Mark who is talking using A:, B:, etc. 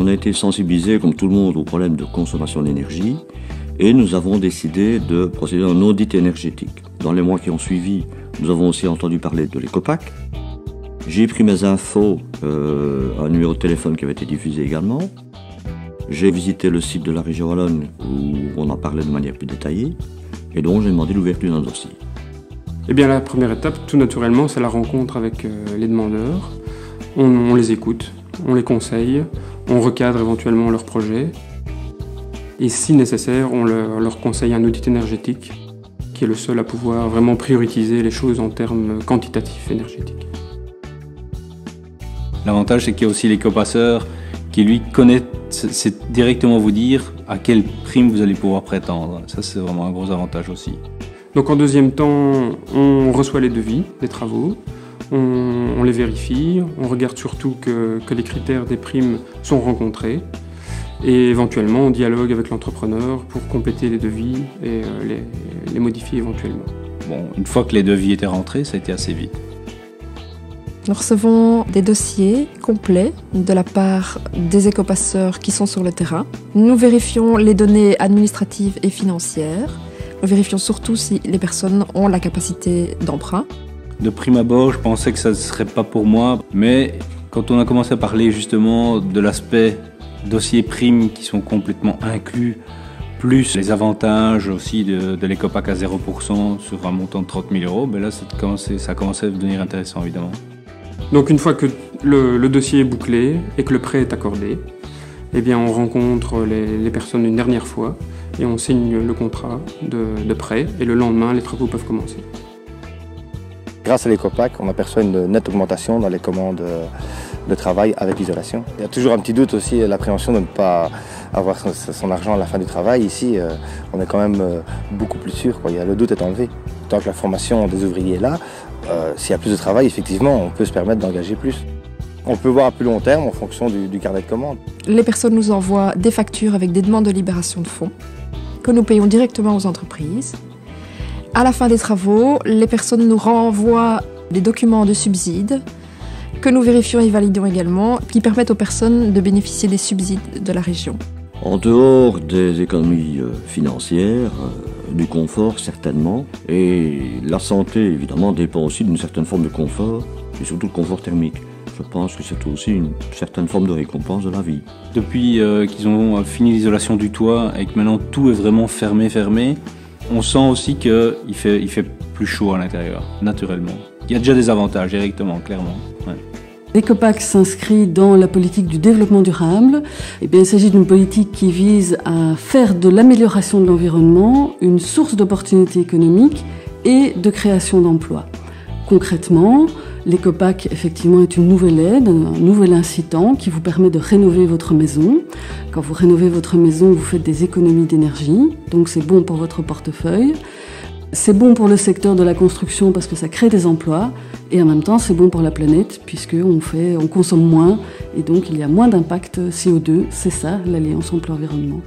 A: on a été sensibilisés, comme tout le monde, au problème de consommation d'énergie et nous avons décidé de procéder à un audit énergétique. Dans les mois qui ont suivi, nous avons aussi entendu parler de l'Ecopac. J'ai pris mes infos, un numéro de téléphone qui avait été diffusé également. J'ai visité le site de la région Wallonne où on en parlait de manière plus détaillée et donc j'ai demandé l'ouverture d'un dossier.
B: Eh bien, la première étape, tout naturellement, c'est la rencontre avec les demandeurs. On les écoute, on les conseille, on recadre éventuellement leurs projets. Et si nécessaire, on leur conseille un audit énergétique qui est le seul à pouvoir vraiment prioriser les choses en termes quantitatifs énergétiques.
C: L'avantage, c'est qu'il y a aussi l'écopasseur qui, lui, connaît, c'est directement vous dire à quelle prime vous allez pouvoir prétendre. Ça, c'est vraiment un gros avantage aussi.
B: Donc en deuxième temps, on reçoit les devis des travaux, on les vérifie, on regarde surtout que les critères des primes sont rencontrés et éventuellement on dialogue avec l'entrepreneur pour compléter les devis et les modifier éventuellement.
C: Bon, une fois que les devis étaient rentrés, ça a été assez vite.
D: Nous recevons des dossiers complets de la part des écopasseurs qui sont sur le terrain. Nous vérifions les données administratives et financières. Nous vérifions surtout si les personnes ont la capacité d'emprunt.
C: De prime abord, je pensais que ça ne serait pas pour moi, mais quand on a commencé à parler justement de l'aspect dossier primes qui sont complètement inclus, plus les avantages aussi de l'Ecopac à 0% sur un montant de 30 000 €, ben là ça a commencé à devenir intéressant évidemment.
B: Donc une fois que le dossier est bouclé et que le prêt est accordé, eh bien on rencontre les personnes une dernière fois et on signe le contrat de prêt et le lendemain les travaux peuvent commencer.
E: Grâce à l'Ecopac, on aperçoit une nette augmentation dans les commandes de travail avec l'isolation. Il y a toujours un petit doute aussi, l'appréhension de ne pas avoir son argent à la fin du travail. Ici, on est quand même beaucoup plus sûr, quoi. Le doute est enlevé. Tant que la formation des ouvriers est là, s'il y a plus de travail, effectivement, on peut se permettre d'engager plus. On peut voir à plus long terme en fonction du carnet de commandes.
D: Les personnes nous envoient des factures avec des demandes de libération de fonds que nous payons directement aux entreprises. À la fin des travaux, les personnes nous renvoient des documents de subsides que nous vérifions et validons également, qui permettent aux personnes de bénéficier des subsides de la région.
A: En dehors des économies financières, du confort certainement, et la santé évidemment dépend aussi d'une certaine forme de confort, et surtout de confort thermique. Je pense que c'est aussi une certaine forme de récompense de la vie.
C: Depuis qu'ils ont fini l'isolation du toit et que maintenant tout est vraiment fermé, on sent aussi qu'il fait plus chaud à l'intérieur, naturellement. Il y a déjà des avantages directement, clairement. Ouais.
F: L'Ecopac s'inscrit dans la politique du développement durable. Il s'agit d'une politique qui vise à faire de l'amélioration de l'environnement une source d'opportunités économiques et de création d'emplois. Concrètement, l'Ecopac effectivement est une nouvelle aide, un nouvel incitant qui vous permet de rénover votre maison. Quand vous rénovez votre maison, vous faites des économies d'énergie, donc c'est bon pour votre portefeuille. C'est bon pour le secteur de la construction parce que ça crée des emplois et en même temps c'est bon pour la planète puisqu'on consomme moins et donc il y a moins d'impact CO2. C'est ça l'alliance emploi-environnement.